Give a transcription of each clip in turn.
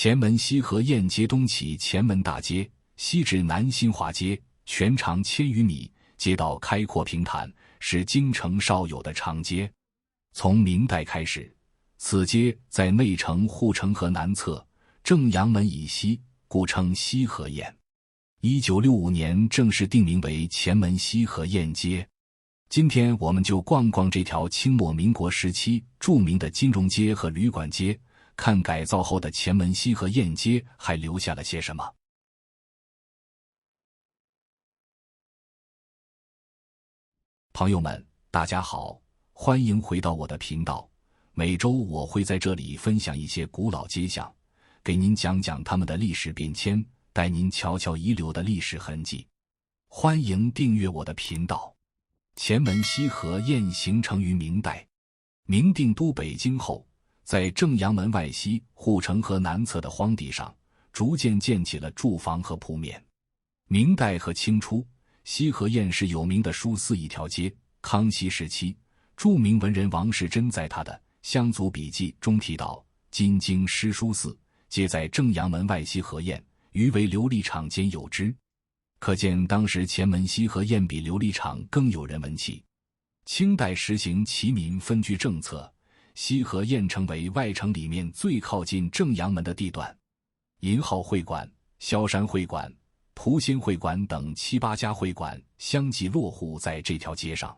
前门西河沿街东起前门大街，西至南新华街，全长1000余米，街道开阔平坦，是京城少有的长街。从明代开始，此街在内城护城河南侧，正阳门以西，故称西河沿。1965年正式定名为前门西河沿街。今天我们就逛逛这条清末民国时期著名的金融街和旅馆街，看改造后的前门西河沿街还留下了些什么。朋友们，大家好，欢迎回到我的频道。每周我会在这里分享一些古老街巷，给您讲讲他们的历史变迁，带您瞧瞧遗留的历史痕迹。欢迎订阅我的频道。前门西河沿形成于明代，明定都北京后，在正阳门外西护城河南侧的荒地上，逐渐建起了住房和铺面。明代和清初，西河沿是有名的书肆一条街。康熙时期，著名文人王士祯在他的《乡族笔记》中提到，今京诗书肆皆在正阳门外西河沿，余为琉璃厂间有之。可见当时前门西河沿比琉璃厂更有人文气。清代实行齐民分居政策，西河沿成为外城里面最靠近正阳门的地段。银号会馆、萧山会馆、蒲仙会馆等7、8家会馆相继落户在这条街上。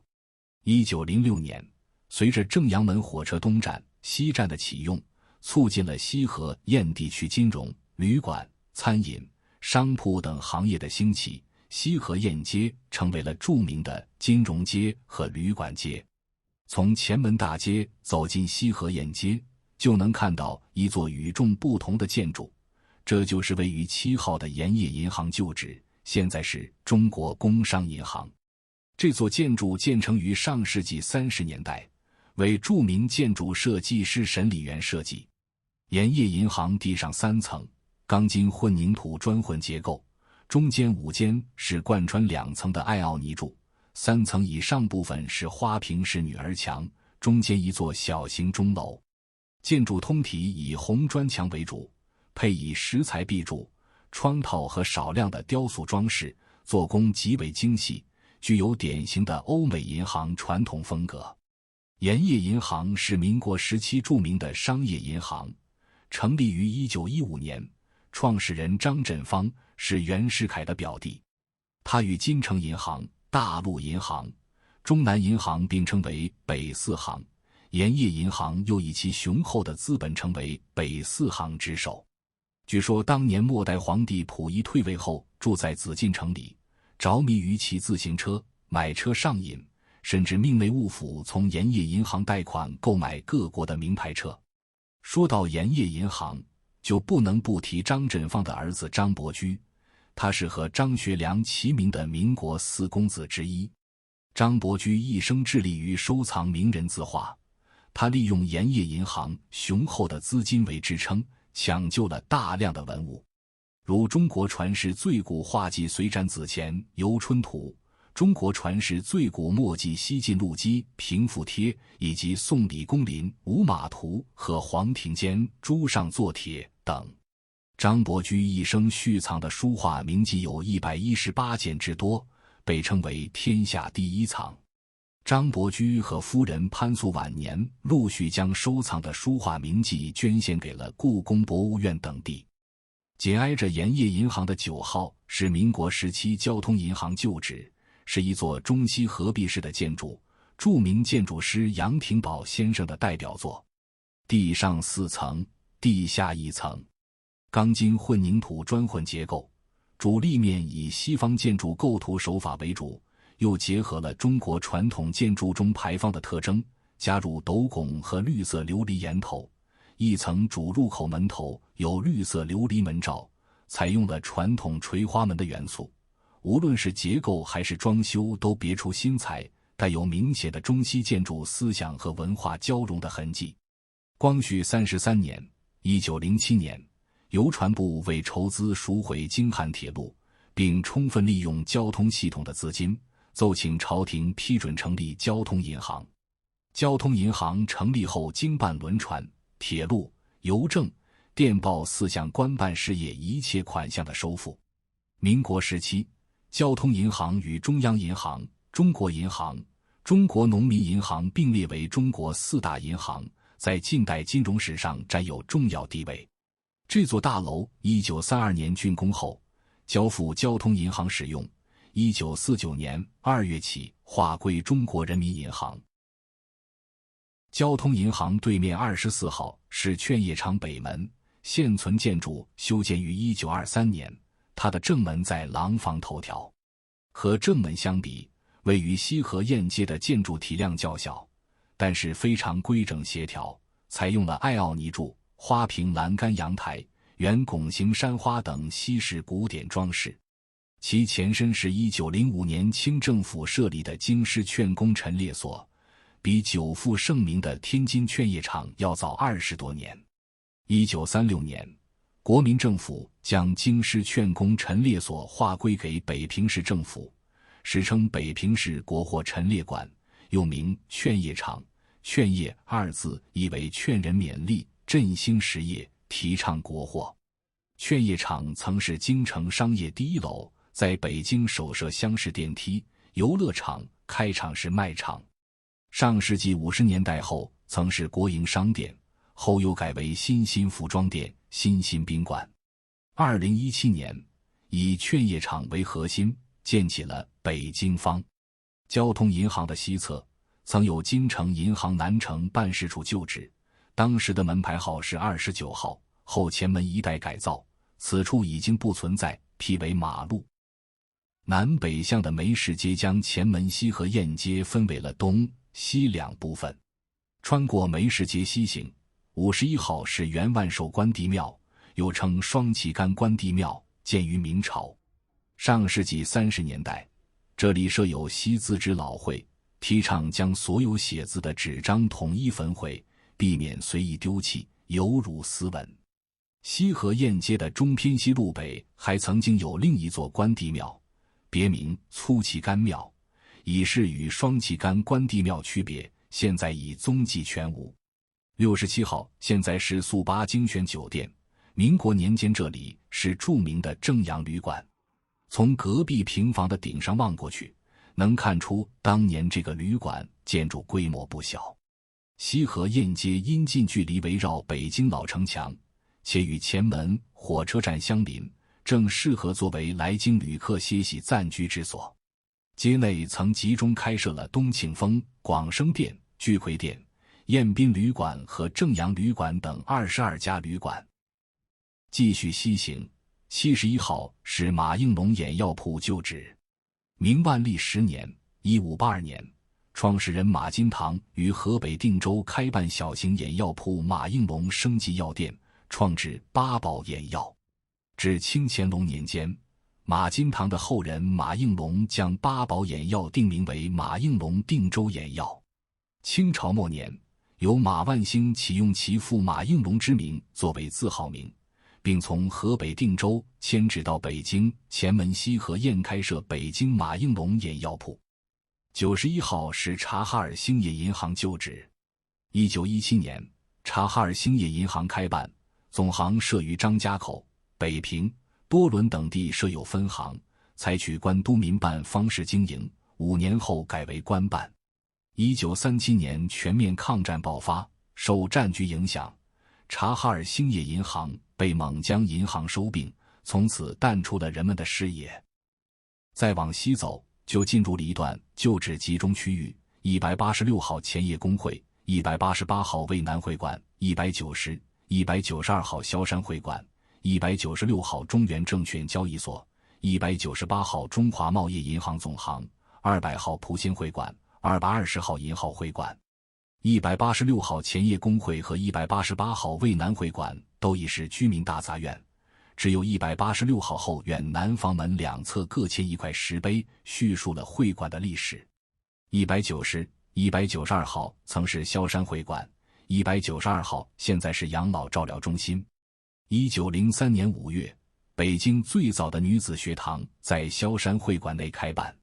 1906年，随着正阳门火车东站、西站的启用，促进了西河沿地区金融、旅馆、餐饮、商铺等行业的兴起，西河沿街成为了著名的金融街和旅馆街。从前门大街走进西河沿街，就能看到一座与众不同的建筑，这就是位于7号的盐业银行旧址，现在是中国工商银行。这座建筑建成于上世纪30年代，为著名建筑设计师沈礼元设计。盐业银行地上3层，钢筋混凝土砖混结构，中间5间是贯穿2层的艾奥泥柱，3层以上部分是花瓶式女儿墙，中间一座小型钟楼。建筑通体以红砖墙为主，配以石材壁柱、窗套和少量的雕塑装饰，做工极为精细，具有典型的欧美银行传统风格。盐业银行是民国时期著名的商业银行，成立于1915年，创始人张振芳是袁世凯的表弟。他与金城银行、大陆银行、中南银行并称为北4行，盐业银行又以其雄厚的资本成为北4行之首。据说当年末代皇帝溥仪退位后，住在紫禁城里，着迷于骑自行车、买车上瘾，甚至命内务府从盐业银行贷款购买各国的名牌车。说到盐业银行，就不能不提张振芳的儿子张伯驹，他是和张学良齐名的民国4公子之一。张伯驹一生致力于收藏名人字画，他利用盐业银行雄厚的资金为支撑，抢救了大量的文物，如中国传世最古画迹随展子前游春图、中国传世最古墨迹西晋陆机平复帖，以及宋李公麟五马图和黄庭坚朱上作帖等。张伯驹一生蓄藏的书画名迹有118件之多，被称为天下第一藏。张伯驹和夫人潘素晚年陆续将收藏的书画名迹捐献给了故宫博物院等地。紧挨着盐业银行的9号是民国时期交通银行旧址，是一座中西合璧式的建筑，著名建筑师杨廷宝先生的代表作。地上4层，地下1层，钢筋混凝土砖混结构，主立面以西方建筑构图手法为主，又结合了中国传统建筑中牌坊的特征，加入斗拱和绿色琉璃檐头。1层主入口门头有绿色琉璃门罩，采用了传统垂花门的元素，无论是结构还是装修都别出心裁，带有明显的中西建筑思想和文化交融的痕迹。光绪33年1907年，邮传部为筹资赎回京汉铁路，并充分利用交通系统的资金，奏请朝廷批准成立交通银行。交通银行成立后，经办轮船、铁路、邮政、电报4项官办事业一切款项的收付。民国时期，交通银行与中央银行、中国银行、中国农民银行并列为中国4大银行，在近代金融史上占有重要地位。这座大楼1932年竣工后，交付交通银行使用，1949年2月起划归中国人民银行。交通银行对面24号是劝业场北门，现存建筑修建于1923年，它的正门在廊坊头条。和正门相比，位于西河沿街的建筑体量较小，但是非常规整协调，采用了艾奥尼柱、花屏栏杆阳台、圆拱形山花等西式古典装饰。其前身是1905年清政府设立的京师劝工陈列所，比久负盛名的天津劝业场要早20多年。1936年，国民政府将京师劝工陈列所划归给北平市政府，史称北平市国货陈列馆，又名劝业场。劝业二字意为劝人勉励、振兴实业、提倡国货。劝业场曾是京城商业第一楼，在北京首设厢式电梯、游乐场，开场是卖场。上世纪50年代后曾是国营商店，后又改为新兴服装店、新兴宾馆。2017年，以劝业场为核心，建起了北京方。交通银行的西侧曾有京城银行南城办事处旧址，当时的门牌号是29号，后前门一带改造，此处已经不存在，辟为马路。南北向的梅市街将前门西和沿街分为了东西两部分。穿过梅市街西行，51号是袁万寿关帝庙，又称双旗杆关帝庙，建于明朝。上世纪30年代，这里设有惜字纸老会，提倡将所有写字的纸张统一焚毁，避免随意丢弃，有辱斯文。西河沿街的中偏西路北还曾经有另一座关帝庙，别名粗旗杆庙，以示与双旗杆关帝庙区别，现在已踪迹全无。67号现在是速八精选酒店，民国年间这里是著名的正阳旅馆。从隔壁平房的顶上望过去，能看出当年这个旅馆建筑规模不小。西河沿街因近距离围绕北京老城墙，且与前门火车站相邻，正适合作为来京旅客歇息暂居之所。街内曾集中开设了东庆丰、广生店、聚葵店、宴宾旅馆和正阳旅馆等22家旅馆。继续西行，71号是马应龙眼药铺旧址。明万历10年1582年，创始人马金堂于河北定州开办小型眼药铺马应龙生技药店，创制八宝眼药。至清乾隆年间，马金堂的后人马应龙将八宝眼药定名为马应龙定州眼药。清朝末年，由马万兴启用其父马应龙之名作为字号名，并从河北定州迁址到北京前门西河沿开设北京马应龙眼药铺。91号是察哈尔兴业银行旧址。1917年，察哈尔兴业银行开办，总行设于张家口、北平、多伦等地设有分行，采取官督民办方式经营，5年后改为官办。1937年全面抗战爆发，受战局影响，察哈尔兴业银行被蒙江银行收并，从此淡出了人们的视野。再往西走，就进入了一段旧址集中区域：186号前业工会、188号渭南会馆、190、192号萧山会馆、196号中原证券交易所、198号中华贸易银行总行、200号蒲兴会馆、220号银号会馆。186号前业工会和188号渭南会馆都已是居民大杂院，只有186号后院南房门两侧各嵌一块石碑，叙述了会馆的历史。190、192号曾是萧山会馆，192号现在是养老照料中心。1903年5月，北京最早的女子学堂在萧山会馆内开办。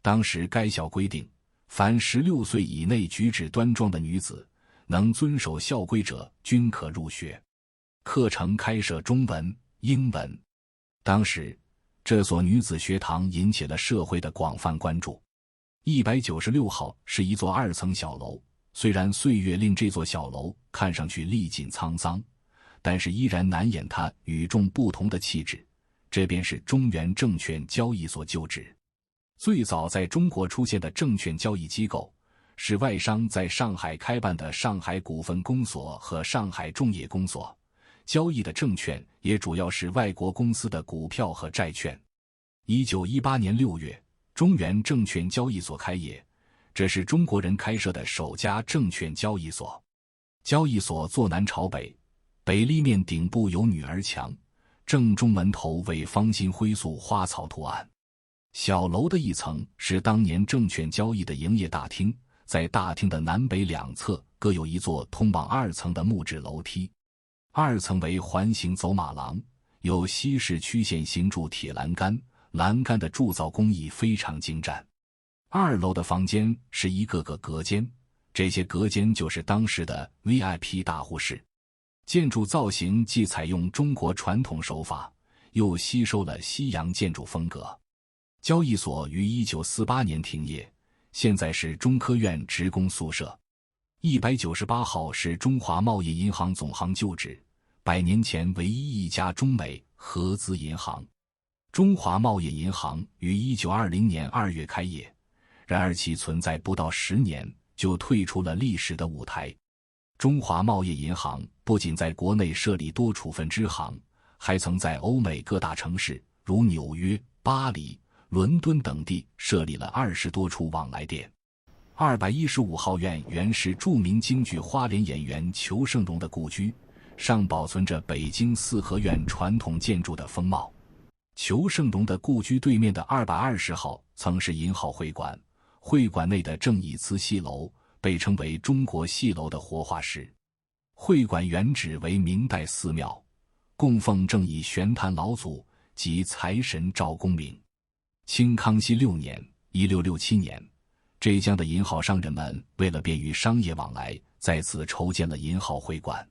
当时该校规定，凡16岁以内举止端庄的女子，能遵守校规者均可入学。课程开设中文、英文。当时，这所女子学堂引起了社会的广泛关注。196号是一座2层小楼，虽然岁月令这座小楼看上去历尽沧桑，但是依然难掩它与众不同的气质。这便是中原证券交易所旧址。最早在中国出现的证券交易机构，是外商在上海开办的上海股份公所和上海重业公所，交易的证券也主要是外国公司的股票和债券。1918年6月，中原证券交易所开业，这是中国人开设的首家证券交易所。交易所坐南朝北，北立面顶部有女儿墙，正中门头为方心灰素花草图案。小楼的一层是当年证券交易的营业大厅，在大厅的南北两侧各有一座通往2层的木质楼梯。2层为环形走马廊，有西式曲线形铸铁栏杆，栏杆的铸造工艺非常精湛。2楼的房间是一个个隔间，这些隔间就是当时的 VIP 大户室。建筑造型既采用中国传统手法，又吸收了西洋建筑风格。交易所于1948年停业，现在是中科院职工宿舍。198号是中华贸易银行总行旧址，100年前唯一一家中美合资银行。中华贸易银行于1920年2月开业，然而其存在不到10年就退出了历史的舞台。中华贸易银行不仅在国内设立多处分支行，还曾在欧美各大城市如纽约、巴黎、伦敦等地设立了20多处往来店。215号院原是著名京剧花脸演员裘盛戎的故居，尚保存着北京四合院传统建筑的风貌。裘盛戎的故居对面的220号曾是银号会馆，会馆内的正义祠戏楼被称为中国戏楼的活化石。会馆原址为明代寺庙，供奉正义玄坛老祖及财神赵公明。清康熙6年1667年，浙江的银号商人们为了便于商业往来，在此筹建了银号会馆。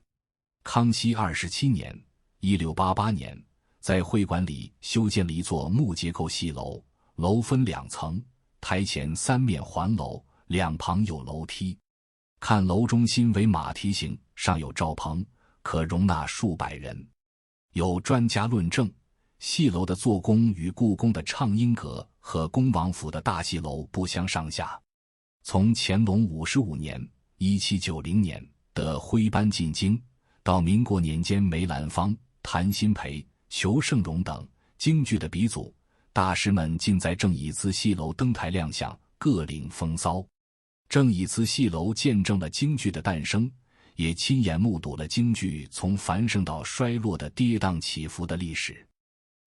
康熙27年1688年，在会馆里修建了一座木结构戏楼，楼分2层，台前3面环楼，两旁有楼梯。看楼中心为马蹄形，上有罩棚，可容纳数百人。有专家论证，戏楼的做工与故宫的畅音阁和恭王府的大戏楼不相上下。从乾隆55年1790年的徽班进京，到民国年间梅兰芳、谭鑫培、裘盛戎等京剧的鼻祖大师们尽在正义祠戏楼登台亮相，各领风骚。正义祠戏楼见证了京剧的诞生，也亲眼目睹了京剧从繁盛到衰落的跌宕起伏的历史。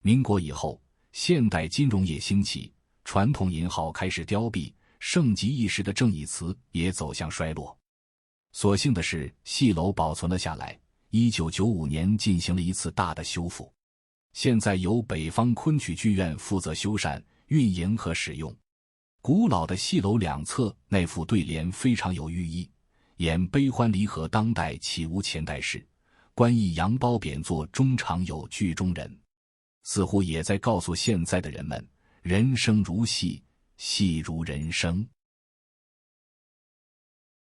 民国以后，现代金融业兴起，传统银号开始凋敝，盛极一时的正义祠也走向衰落。所幸的是，戏楼保存了下来，1995年进行了一次大的修复，现在由北方昆曲剧院负责修缮、运营和使用。古老的戏楼两侧那副对联非常有寓意，演悲欢离合当代岂无前代事，官役扬褒贬作中常有剧中人，似乎也在告诉现在的人们，人生如戏，戏如人生。